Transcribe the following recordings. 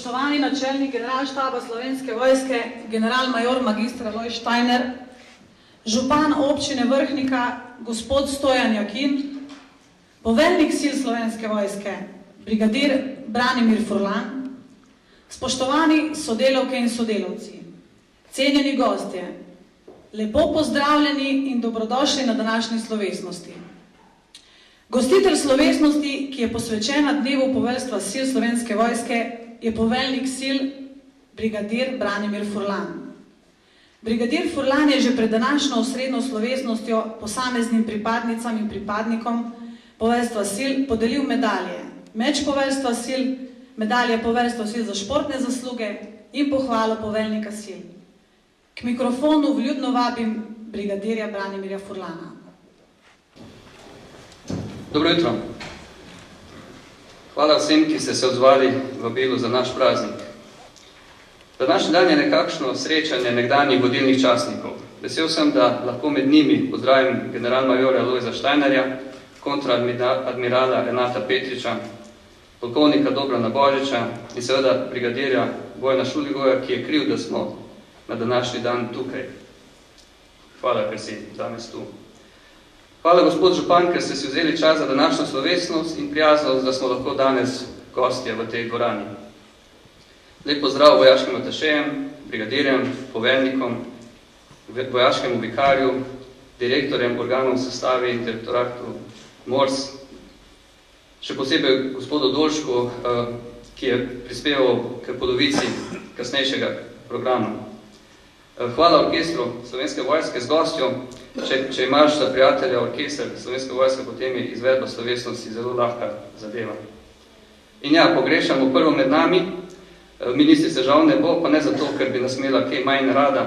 Spoštovani načelnik generalštaba Slovenske vojske, general-major magistr Alojz Štajner, župan občine Vrhnika, gospod Stojan Jakin, poveljnik sil Slovenske vojske, brigadir Branimir Furlan, spoštovani sodelavke in sodelavci, cenjeni gostje, lepo pozdravljeni in dobrodošli na današnji slovesnosti. Gostitelj slovesnosti, ki je posvečena dnevu poveljstva sil Slovenske vojske, je poveljnik sil brigadir Branimir Furlan. Brigadir Furlan je že pred današnjo osrednjo slovesnostjo posameznim pripadnicam in pripadnikom poveljstva sil podelil medalje, meč poveljstva sil, medalje poveljstva sil za športne zasluge in pohvalo poveljnika sil. K mikrofonu vljudno vabim brigadirja Branimirja Furlana. Dobro jutro. Hvala vsem, ki ste se odzvali vabilu za naš praznik. Današnji dan je nekakšno srečanje nekdanjih vodilnih častnikov. Vesel sem, da lahko med njimi pozdravim general-majora Alojza Štajnerja, kontraadmirala Renata Petriča, polkovnika Dobrana Božiča in seveda brigadirja Bojana Šuligoja, ki je kriv, da smo na današnji dan tukaj. Hvala, ker si danes tu. Hvala, gospod župan, ker ste si vzeli čas za današnjo slovesnost in prijaznost, da smo lahko danes gostje v tej dvorani. Lep pozdrav vojaškim atašejem, brigadirjem, poveljnikom, vojaškemu vikarju, direktorjem organov v sestavi in direktoratu MORS, še posebej gospodu Dolšku, ki je prispeval k polovici kasnejšega programa. Hvala orkestru Slovenske vojske z gostjo. Če imaš za prijatelja orkester Slovenske vojske, potem je izvedba slovesnosti zelo lahka zadeva. In ja, pogrešamo prvo med nami, ministrice žal ne bo, pa ne zato, ker bi nas imela kaj manj rada,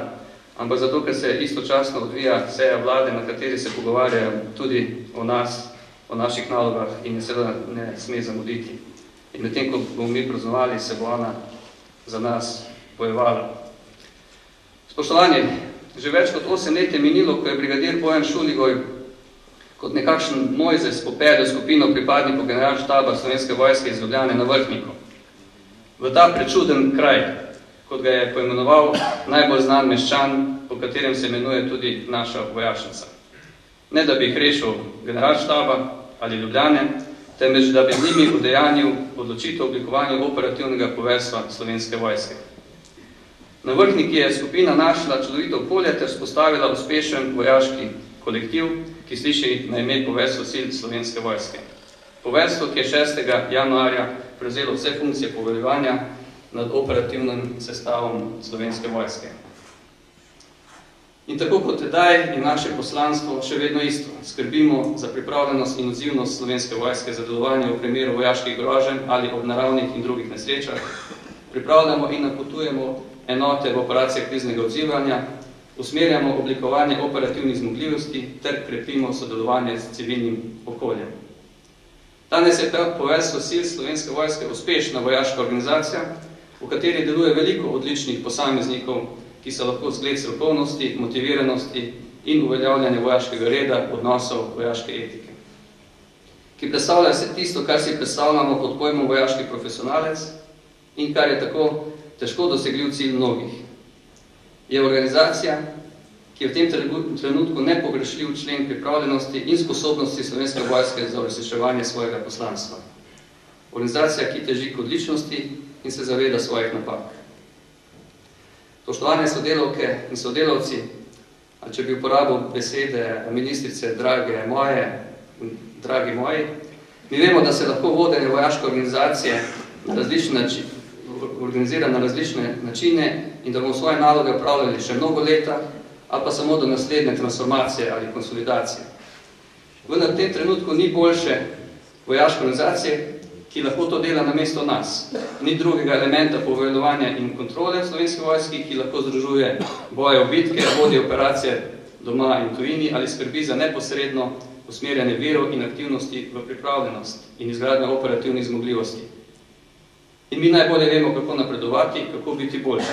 ampak zato, ker se istočasno odvija seja vlade, na kateri se pogovarjajo tudi o nas, o naših nalogah in je seveda ne sme zamuditi. In medtem, ko bomo mi praznovali, se bo ona za nas bojevala. Spoštovani, že več kot 8 let je minilo, ko je brigadir Bojan Šuligoj kot nekakšen Mojzes popeljal skupino pripadnikov generalštaba Slovenske vojske iz Ljubljane na Vrhniko. V ta prečuden kraj, kot ga je poimenoval najbolj znan meščan, po katerem se imenuje tudi naša vojašnica. Ne da bi jih rešil generalštaba ali Ljubljane, temveč da bi z njimi udejanil odločitev oblikovanja operativnega poveljstva Slovenske vojske. Na Vrhniki je skupina našla čudovito okolje ter vzpostavila uspešen vojaški kolektiv, ki sliši na ime Poveljstvo sil Slovenske vojske. Poveljstvo, ki je 6. januarja prevzelo vse funkcije poveljevanja nad operativnim sestavom Slovenske vojske. In tako kot tedaj je naše poslanstvo še vedno isto. Skrbimo za pripravljenost in odzivnost Slovenske vojske za delovanje v primeru vojaških groženj ali ob naravnih in drugih nesrečah. Pripravljamo in napotujemo enote v operacijah kriznega odzivanja, usmerjamo oblikovanje operativnih zmogljivosti ter krepimo sodelovanje s civilnim okoljem. Danes je Poveljstvo sil Slovenske vojske uspešna vojaška organizacija, v kateri deluje veliko odličnih posameznikov, ki so lahko zgled strokovnosti, motiviranosti in uveljavljanja vojaškega reda, odnosov, vojaške etike. Ki predstavlja se tisto, kar si predstavljamo pod pojmom vojaški profesionalec in kar je tako težko dosegljiv cilj mnogih. Je organizacija, ki je v tem trenutku nepogrešljiv člen pripravljenosti in sposobnosti Slovenske vojske za uresničevanje svojega poslanstva. Organizacija, ki teži k odličnosti in se zaveda svojih napak. Spoštovane sodelavke in sodelavci, če bi uporabil besede ministrice drage moje, dragi moji, mi vemo, da se lahko vodenje vojaške organizacije organizira na različne načine in da bomo svoje naloge opravljali še mnogo leta, ali pa samo do naslednje transformacije ali konsolidacije. Vendar v tem trenutku ni boljše vojaške organizacije, ki lahko to dela namesto nas. Ni drugega elementa poveljevanja in kontrole v Slovenski vojski, ki lahko združuje boje v bitke, vodi operacije doma in tujini ali skrbi za neposredno usmerjanje virov in aktivnosti v pripravljenost in izgradnjo operativnih zmogljivosti. In mi najbolje vemo, kako napredovati, kako biti boljši.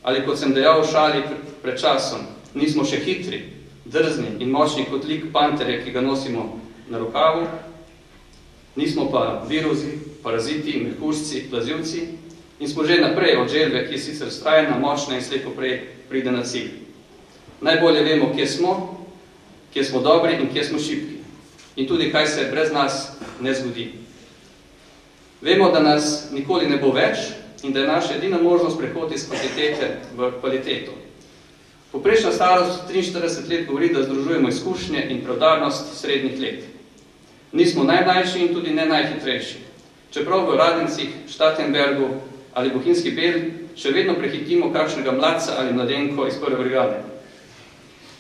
Ali kot sem dejal v šali pred časom, nismo še hitri, drzni in močni kot lik panterja, ki ga nosimo na rokavu, nismo pa virusi, paraziti, mehkužci, plazivci In smo že naprej od želve, ki je sicer vztrajna, močna in slej poprej pride na cilj. Najbolje vemo, kje smo dobri in kje smo šibki. In tudi, kaj se brez nas ne zgodi. Vemo, da nas nikoli ne bo več in da je naša edina možnost prehod iz kvantitete v kvaliteto. Poprečna starost 43 let govori, da združujemo izkušnje in preudarnost srednjih let. Nismo najmlajši in tudi ne najhitrejši. Čeprav v Radencih, Štatenbergu ali Bohinjski Bel še vedno prehitimo kakšnega mladca ali mladenko iz prve brigade.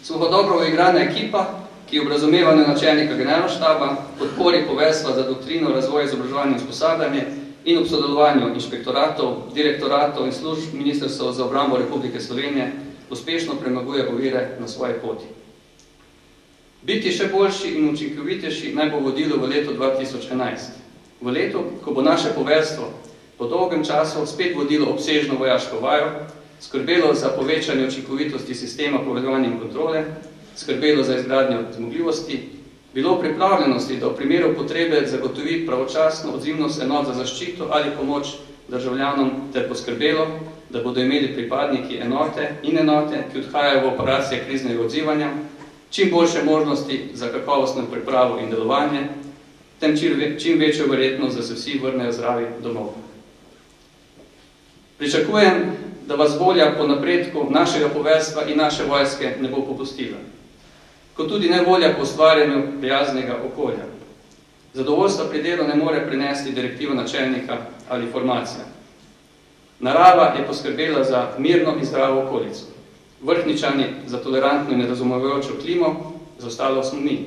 Smo pa dobro uigrana ekipa, ki v razumevanju načelnika generalštaba, podpori poveljstva za doktrino, razvoj, izobraževanje in usposabljanje in ob sodelovanju inšpektoratov, direktoratov in služb Ministrstva za obrambo Republike Slovenije uspešno premaguje ovire na svoji poti. Biti še boljši in učinkovitejši naj bo vodilo v letu 2011. V letu, ko bo naše poveljstvo po dolgem času spet vodilo obsežno vojaško vajo, skrbelo za povečanje učinkovitosti sistema poveljevanja in kontrole, skrbelo za izgradnjo zmogljivosti, bilo pripravljenosti, da v primeru potrebe zagotovi pravočasno odzivnost enot za zaščito ali pomoč državljanom ter poskrbelo, da bodo imeli pripadniki enote, ki odhajajo v operacije kriznega odzivanja, čim boljše možnosti za kakovostno pripravo in delovanje, tem čim večjo verjetnost, da se vsi vrnejo zdravi domov. Pričakujem, da vas volja po napredku našega poveljstva in naše vojske ne bo popustila, kot tudi ne volja po ustvarjanju prijaznega okolja. Zadovoljstva pri delu ne more prinesti direktiva načelnika ali formacija. Narava je poskrbela za mirno in zdravo okolico. Vrhničani za tolerantno in nerazumevajočo klimo, za ostalo smo mi.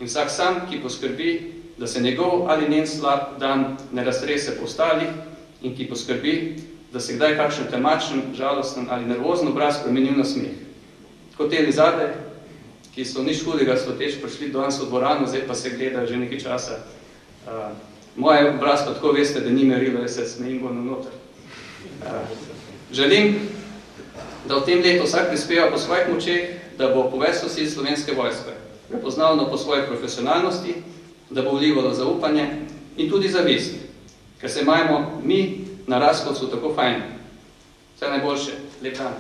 In vsak sam, ki poskrbi, da se njegov ali njen slab dan ne raztrese po ostalih in ki poskrbi, da se kdaj kakšen temačen, žalosten ali nervozen obraz spremenil na smeh. Kot teli zadaj, ki so nič hudega sloteč prišli danes v dvorano, zdaj pa se gledajo že nekaj časa. Moje obraz pa tako veste, da ni merilo, jaz se smejim bolj noter. Želim, da v tem letu vsak prispeva po svojih močeh, da bo poveljstvo sil Slovenske vojske prepoznavno po svoji profesionalnosti, da bo vlivalo zaupanje in tudi zavest, ker se imamo mi na Razkovcu tako fajn. Vse najboljše. Lep dan.